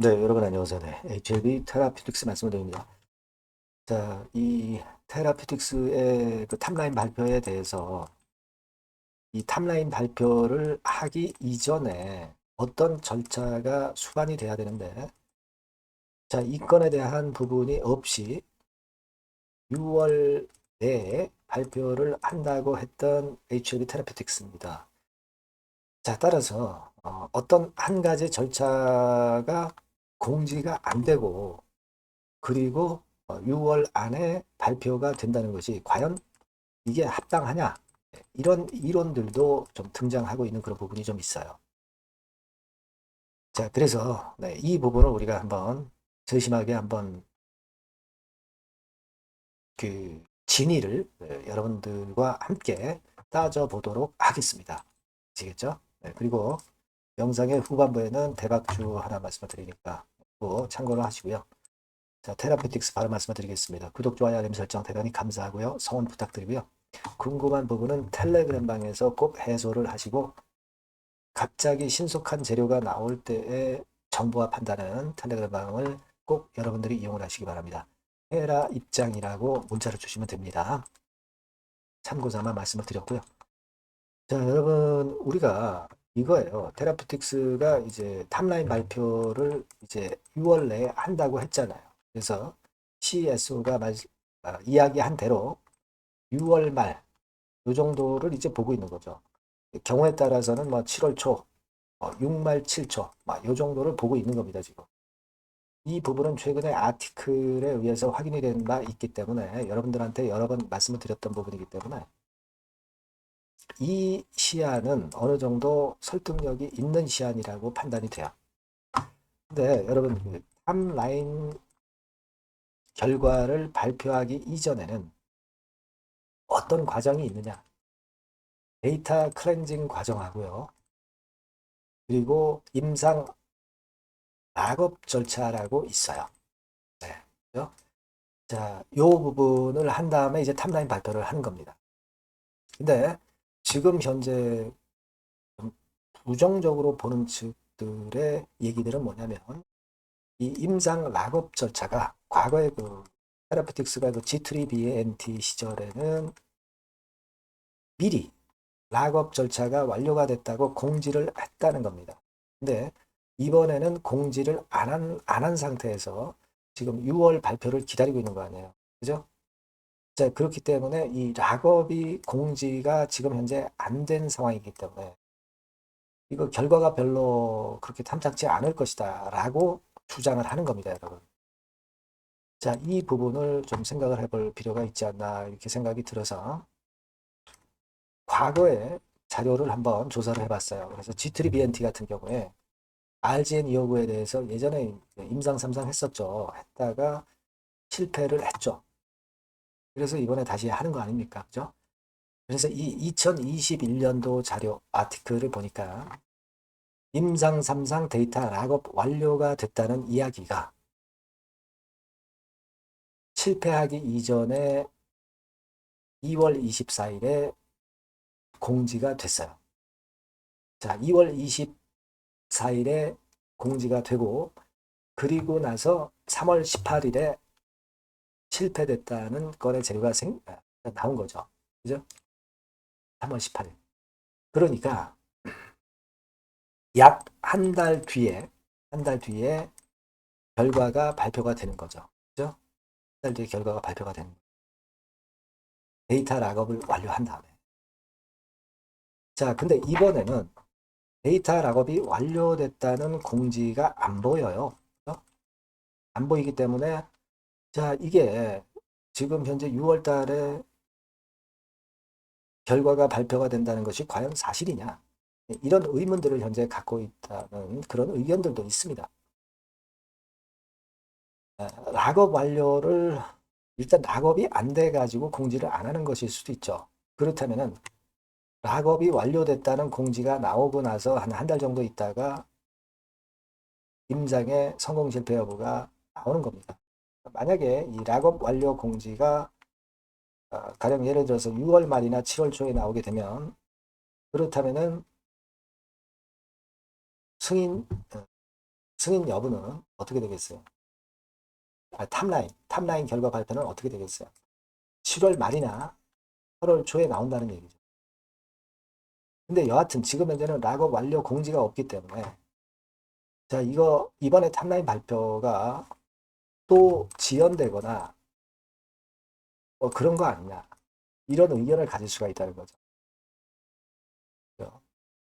네, 여러분 안녕하세요. 네, HLB 테라피틱스 말씀을 드립니다. 자, 이 테라피틱스의 그 탑라인 발표에 대해서 이 탑라인 발표를 하기 이전에 어떤 절차가 수반이 돼야 되는데, 자, 이 건에 대한 부분이 없이 6월 내에 발표를 한다고 했던 HLB 테라피틱스입니다. 자, 따라서 어떤 한 가지 절차가 공지가 안 되고 그리고 6월 안에 발표가 된다는 것이 과연 이게 합당하냐? 이런 이론들도 좀 등장하고 있는 그런 부분이 좀 있어요. 자, 그래서 네, 이 부분을 우리가 한번 세심하게 한번 그 진위를 여러분들과 함께 따져보도록 하겠습니다. 아시겠죠? 네, 그리고 영상의 후반부에는 대박주 하나 말씀을 드리니까 또 참고를 하시고요. 자, 테라피틱스 바로 말씀을 드리겠습니다. 구독, 좋아요, 알림 설정 대단히 감사하고요. 성원 부탁드리고요. 궁금한 부분은 텔레그램 방에서 꼭 해소를 하시고 갑자기 신속한 재료가 나올 때의 정보와 판단은 텔레그램 방을 꼭 여러분들이 이용을 하시기 바랍니다. 헤라 입장이라고 문자를 주시면 됩니다. 참고자만 말씀을 드렸고요. 자, 여러분 우리가 이거예요. 테라피틱스가 이제 탑라인 발표를 이제 6월 내에 한다고 했잖아요. 그래서 CSO가 이야기한 대로 6월 말 이 정도를 이제 보고 있는 거죠. 경우에 따라서는 뭐 7월 초, 6말 7초, 이 정도를 보고 있는 겁니다, 지금. 이 부분은 최근에 아티클에 의해서 확인이 된 바 있기 때문에 여러분들한테 여러 번 말씀을 드렸던 부분이기 때문에 이 시안은 어느 정도 설득력이 있는 시안이라고 판단이 돼요. 근데 여러분, 그 탑라인 결과를 발표하기 이전에는 어떤 과정이 있느냐? 데이터 클렌징 과정하고요. 그리고 임상 락업 절차라고 있어요. 네. 그죠? 자, 요 부분을 한 다음에 이제 탑라인 발표를 하는 겁니다. 근데 지금 현재 좀 부정적으로 보는 측들의 얘기들은 뭐냐면 이 임상 락업 절차가 과거에 그 테라피틱스가 그 G3BNT 시절에는 미리 락업 절차가 완료가 됐다고 공지를 했다는 겁니다. 근데 이번에는 공지를 안 한 상태에서 지금 6월 발표를 기다리고 있는 거 아니에요. 그죠? 자, 그렇기 때문에 이 락업이 공지가 지금 현재 안 된 상황이기 때문에 이거 결과가 별로 그렇게 탐탁지 않을 것이다 라고 주장을 하는 겁니다, 여러분. 자, 이 부분을 좀 생각을 해볼 필요가 있지 않나 이렇게 생각이 들어서 과거에 자료를 한번 조사를 해봤어요. 그래서 G3BNT 같은 경우에 RGN 259에 대해서 예전에 임상 3상 했었죠. 했다가 실패를 했죠. 그래서 이번에 다시 하는 거 아닙니까? 그죠? 그래서 이 2021년도 자료 아티클을 보니까 임상 3상 데이터 락업 완료가 됐다는 이야기가 실패하기 이전에 2월 24일에 공지가 됐어요. 자, 2월 24일에 공지가 되고 그리고 나서 3월 18일에 실패됐다는 건의 재료가 나온 거죠. 그죠? 3월 18일. 그러니까 약 한 달 뒤에 결과가 발표가 되는 거죠. 그죠? 한 달 뒤에 결과가 발표가 되는 거죠. 데이터 락업을 완료한 다음에. 자, 근데 이번에는 데이터 락업이 완료됐다는 공지가 안 보여요. 그죠? 안 보이기 때문에 자, 이게 지금 현재 6월 달에 결과가 발표가 된다는 것이 과연 사실이냐? 이런 의문들을 현재 갖고 있다는 그런 의견들도 있습니다. 락업 완료를 일단 락업이 안 돼가지고 공지를 안 하는 것일 수도 있죠. 그렇다면은 락업이 완료됐다는 공지가 나오고 나서 한 달 정도 있다가 임상의 성공 실패 여부가 나오는 겁니다. 만약에 이 락업 완료 공지가 가령 예를 들어서 6월 말이나 7월 초에 나오게 되면 그렇다면은 승인 승인 여부는 어떻게 되겠어요? 탑라인 결과 발표는 어떻게 되겠어요? 7월 말이나 8월 초에 나온다는 얘기죠. 근데 여하튼 지금 현재는 락업 완료 공지가 없기 때문에 자, 이거 이번에 탑라인 발표가 또 지연되거나 뭐 그런 거 아니냐. 이런 의견을 가질 수가 있다는 거죠.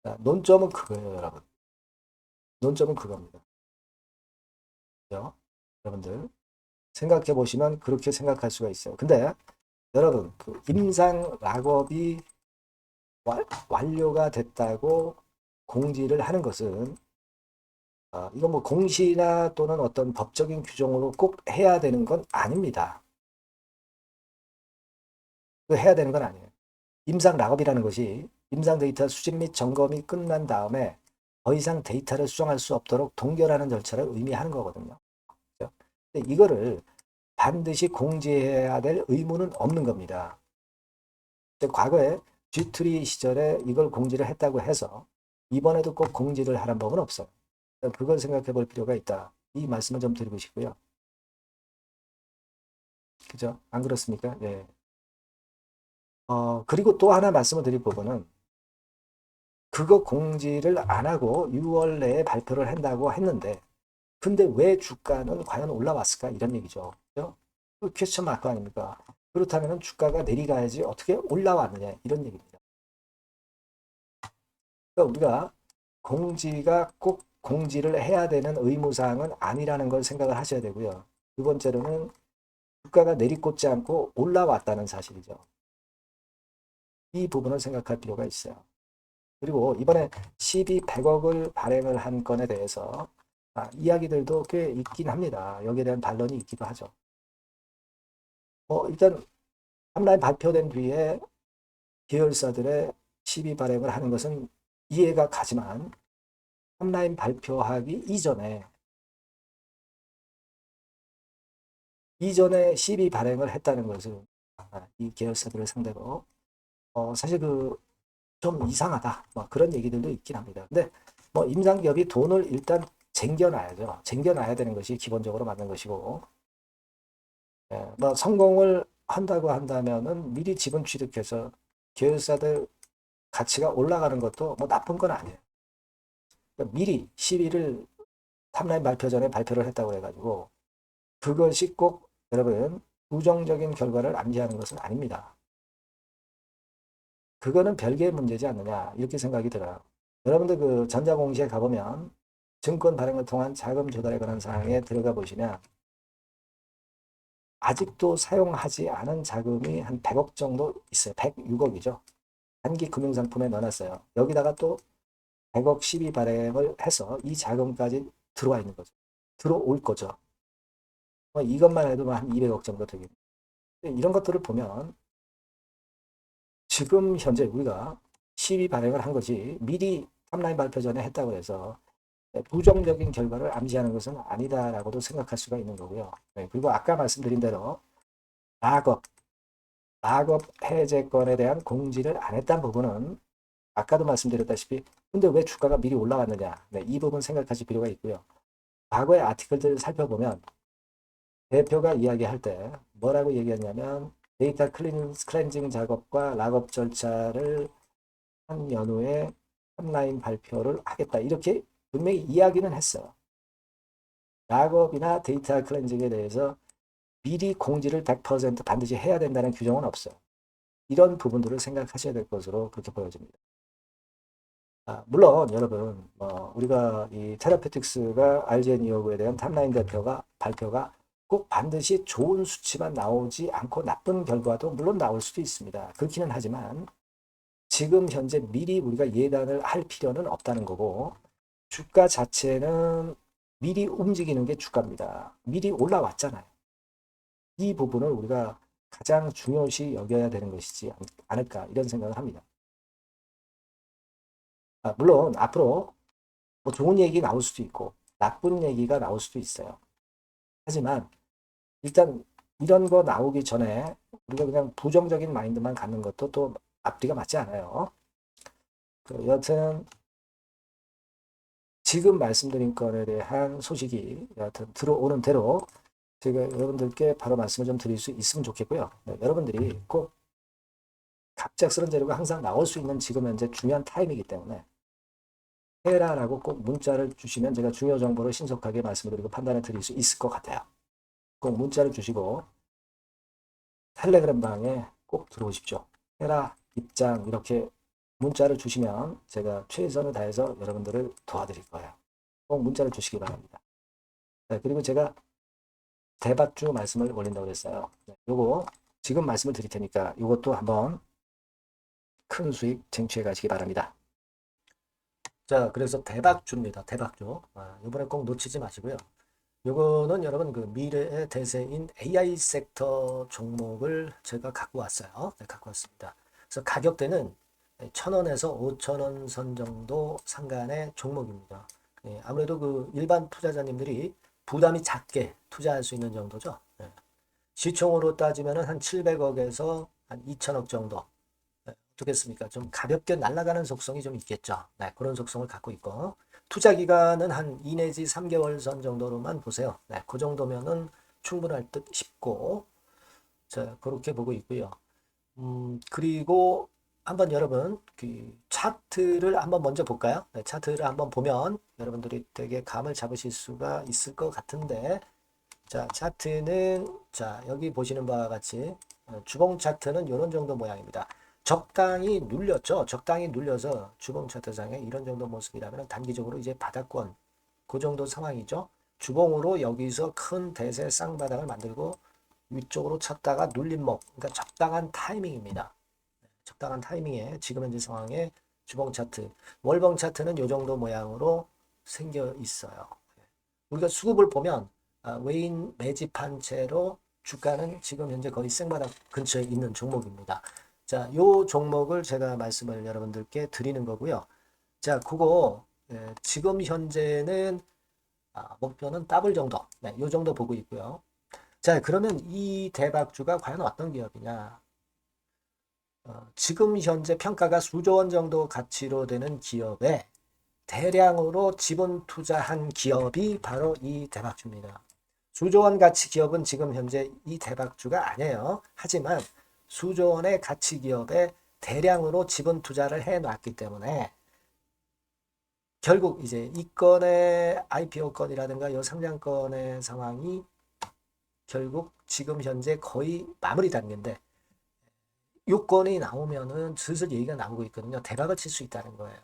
자, 논점은 그거예요, 여러분. 논점은 그겁니다. 그죠? 여러분들 생각해 보시면 그렇게 생각할 수가 있어요. 근데 여러분 그 임상 락업이 완료가 됐다고 공지를 하는 것은 이건 뭐 공시나 또는 어떤 법적인 규정으로 꼭 해야 되는 건 아닙니다. 그 해야 되는 건 아니에요. 임상 락업이라는 것이 임상 데이터 수집 및 점검이 끝난 다음에 더 이상 데이터를 수정할 수 없도록 동결하는 절차를 의미하는 거거든요. 그렇죠? 근데 이거를 반드시 공지해야 될 의무는 없는 겁니다. 과거에 G3 시절에 이걸 공지를 했다고 해서 이번에도 꼭 공지를 하는 법은 없어요. 그걸 생각해 볼 필요가 있다. 이 말씀을 좀 드리고 싶고요. 그죠? 안 그렇습니까? 네. 그리고 또 하나 말씀을 드릴 부분은 그거 공지를 안 하고 6월 내에 발표를 한다고 했는데 근데 왜 주가는 과연 올라왔을까? 이런 얘기죠. 그죠? 그 퀘스천 마크 아닙니까? 그렇다면 주가가 내려가야지 어떻게 올라왔느냐 이런 얘기입니다. 그러니까 우리가 공지가 꼭 공지를 해야 되는 의무사항은 아니라는 걸 생각을 하셔야 되고요. 두 번째로는 주가가 내리꽂지 않고 올라왔다는 사실이죠. 이 부분을 생각할 필요가 있어요. 그리고 이번에 1200억을 발행을 한 건에 대해서 이야기들도 꽤 있긴 합니다. 여기에 대한 반론이 있기도 하죠. 일단 탑라인 발표된 뒤에 계열사들의 시비 발행을 하는 것은 이해가 가지만 탑라인 발표하기 이전에 시비 발행을 했다는 것은 이 계열사들을 상대로 사실 그 좀 이상하다 뭐 그런 얘기들도 있긴 합니다. 근데 뭐 임상기업이 돈을 일단 쟁겨놔야죠. 쟁겨놔야 되는 것이 기본적으로 맞는 것이고 뭐 성공을 한다고 한다면은 미리 지분 취득해서 계열사들 가치가 올라가는 것도 뭐 나쁜 건 아니에요. 그러니까 미리 시비를 탑라인 발표 전에 발표를 했다고 해가지고 그것이 꼭 여러분 부정적인 결과를 암시하는 것은 아닙니다. 그거는 별개의 문제지 않느냐 이렇게 생각이 들어요. 여러분들 그 전자공시에 가보면 증권 발행을 통한 자금 조달에 관한 사항에 들어가 보시면 아직도 사용하지 않은 자금이 한 100억 정도 있어요. 106억이죠. 단기 금융상품에 넣어놨어요. 여기다가 또 100억 시비 발행을 해서 이 자금까지 들어와 있는 거죠. 들어올 거죠. 이것만 해도 한 200억 정도 되겠네요. 이런 것들을 보면 지금 현재 우리가 시비 발행을 한 것이 미리 탑라인 발표 전에 했다고 해서 부정적인 결과를 암시하는 것은 아니다라고도 생각할 수가 있는 거고요. 그리고 아까 말씀드린 대로 락업, 락업 해제권에 대한 공지를 안 했다는 부분은 아까도 말씀드렸다시피 근데 왜 주가가 미리 올라왔느냐 이 부분 생각하실 필요가 있고요. 과거의 아티클들을 살펴보면 대표가 이야기할 때 뭐라고 얘기했냐면 데이터 클렌징 작업과 락업 절차를 한 연후에 탑라인 발표를 하겠다. 이렇게 분명히 이야기는 했어요. 락업이나 데이터 클렌징에 대해서 미리 공지를 100% 반드시 해야 된다는 규정은 없어요. 이런 부분들을 생각하셔야 될 것으로 그렇게 보여집니다. 물론 여러분 우리가 이 테라페틱스가 RGN 259에 대한 탑라인 발표가 꼭 반드시 좋은 수치만 나오지 않고 나쁜 결과도 물론 나올 수도 있습니다. 그렇기는 하지만 지금 현재 미리 우리가 예단을 할 필요는 없다는 거고 주가 자체는 미리 움직이는 게 주가입니다. 미리 올라왔잖아요. 이 부분을 우리가 가장 중요시 여겨야 되는 것이지 않을까 이런 생각을 합니다. 물론 앞으로 뭐 좋은 얘기 나올 수도 있고 나쁜 얘기가 나올 수도 있어요. 하지만 일단 이런 거 나오기 전에 우리가 그냥 부정적인 마인드만 갖는 것도 또 앞뒤가 맞지 않아요. 여하튼 지금 말씀드린 건에 대한 소식이 여하튼 들어오는 대로 제가 여러분들께 바로 말씀을 좀 드릴 수 있으면 좋겠고요. 네, 여러분들이 꼭 갑작스런 재료가 항상 나올 수 있는 지금 현재 중요한 타임이기 때문에 해라라고 꼭 문자를 주시면 제가 중요 정보를 신속하게 말씀을 드리고 판단을 드릴 수 있을 것 같아요. 꼭 문자를 주시고 텔레그램 방에 꼭 들어오십시오. 해라 입장 이렇게 문자를 주시면 제가 최선을 다해서 여러분들을 도와드릴 거예요. 꼭 문자를 주시기 바랍니다. 네, 그리고 제가 대박주 말씀을 올린다고 했어요. 네, 요거 지금 말씀을 드릴 테니까 이것도 한번 큰 수익 쟁취해 가시기 바랍니다. 자, 그래서 대박주입니다. 대박주. 이번에 꼭 놓치지 마시고요. 요거는 여러분 그 미래의 대세인 AI 섹터 종목을 제가 갖고 왔어요. 네, 갖고 왔습니다. 그래서 가격대는 1,000원에서 5,000원 선 정도 상간의 종목입니다. 예, 아무래도 그 일반 투자자님들이 부담이 작게 투자할 수 있는 정도죠. 예. 시총으로 따지면 한 700억에서 한 2,000억 정도. 네, 어떻겠습니까? 좀 가볍게 날아가는 속성이 좀 있겠죠. 네, 그런 속성을 갖고 있고 투자 기간은 한 2 내지 3개월 선 정도로만 보세요. 네, 그 정도면은 충분할 듯 싶고 자, 그렇게 보고 있고요. 그리고 한번 여러분 그 차트를 한번 먼저 볼까요? 네, 차트를 한번 보면 여러분들이 되게 감을 잡으실 수가 있을 것 같은데 자, 차트는 자, 여기 보시는 바와 같이 주봉 차트는 이런 정도 모양입니다. 적당히 눌렸죠. 적당히 눌려서 주봉 차트상에 이런 정도 모습이라면 단기적으로 이제 바닥권 그 정도 상황이죠. 주봉으로 여기서 큰 대세 쌍바닥을 만들고 위쪽으로 쳤다가 눌림목 그러니까 적당한 타이밍입니다. 적당한 타이밍에 지금 현재 상황에 주봉 차트 월봉 차트는 이 정도 모양으로 생겨 있어요. 우리가 수급을 보면 외인 매집한 채로 주가는 지금 현재 거의 생바닥 근처에 있는 종목입니다. 자, 요 종목을 제가 말씀을 여러분들께 드리는 거고요. 자, 그거 지금 현재는 목표는 더블 정도, 네, 요 정도 보고 있고요. 자, 그러면 이 대박주가 과연 어떤 기업이냐? 지금 현재 평가가 수조 원 정도 가치로 되는 기업에 대량으로 지분 투자한 기업이 바로 이 대박주입니다. 수조 원 가치 기업은 지금 현재 이 대박주가 아니에요. 하지만 수조 원의 가치 기업에 대량으로 지분 투자를 해 놨기 때문에 결국 이제 이 건의 IPO 건이라든가 이 상장건의 상황이 결국 지금 현재 거의 마무리 단계인데 요건이 나오면은 슬슬 얘기가 나오고 있거든요. 대박을 칠 수 있다는 거예요.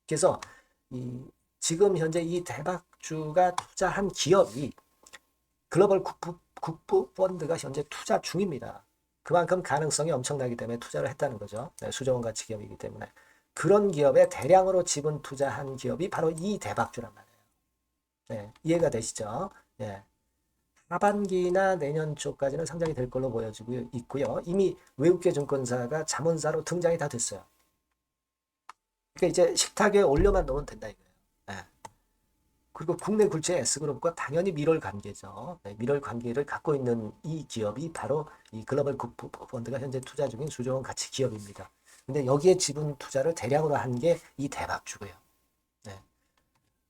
그래서 이 지금 현재 이 대박주가 투자한 기업이 글로벌 국부 펀드가 현재 투자 중입니다. 그만큼 가능성이 엄청나기 때문에 투자를 했다는 거죠. 네, 수조원 가치 기업이기 때문에. 그런 기업에 대량으로 지분 투자한 기업이 바로 이 대박주란 말이에요. 네, 이해가 되시죠? 네. 하반기나 내년 초까지는 상장이 될 걸로 보여지고 있고요. 이미 외국계 증권사가 자문사로 등장이 다 됐어요. 그러니까 이제 식탁에 올려만 놓으면 된다 이거예요. 네. 그리고 국내 굴지의 S그룹과 당연히 밀월 관계죠. 네, 밀월 관계를 갖고 있는 이 기업이 바로 이 글로벌 국부 펀드가 현재 투자 중인 수조원 가치 기업입니다. 근데 여기에 지분 투자를 대량으로 한 게 이 대박주고요. 네.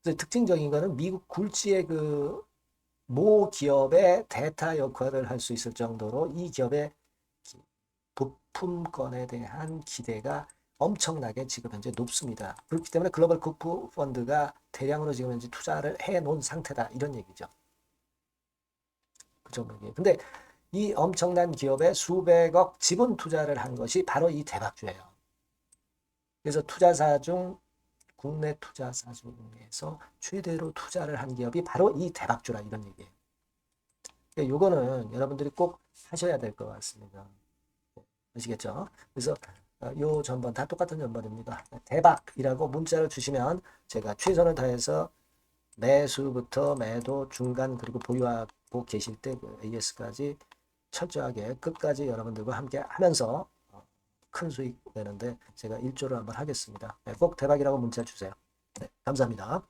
그래서 특징적인 거는 미국 굴지의 그 모 기업의 대타 역할을 할 수 있을 정도로 이 기업의 부품권에 대한 기대가 엄청나게 지금 현재 높습니다. 그렇기 때문에 글로벌 국부 펀드가 대량으로 지금 현재 투자를 해 놓은 상태다. 이런 얘기죠. 그 정도예요. 근데 이 엄청난 기업에 수백억 지분 투자를 한 것이 바로 이 대박주예요. 그래서 투자사 중 국내 투자사 중에서 최대로 투자를 한 기업이 바로 이 대박주라 이런 얘기예요. 그러니까 요거는 여러분들이 꼭 하셔야 될 것 같습니다. 아시겠죠? 그래서 요 전번 다 똑같은 전번입니다. 대박이라고 문자를 주시면 제가 최선을 다해서 매수부터 매도 중간 그리고 보유하고 계실 때 그 AS까지 철저하게 끝까지 여러분들과 함께 하면서 큰 수익 내는데 제가 일조를 한번 하겠습니다. 네, 꼭 대박이라고 문자 주세요. 네, 감사합니다.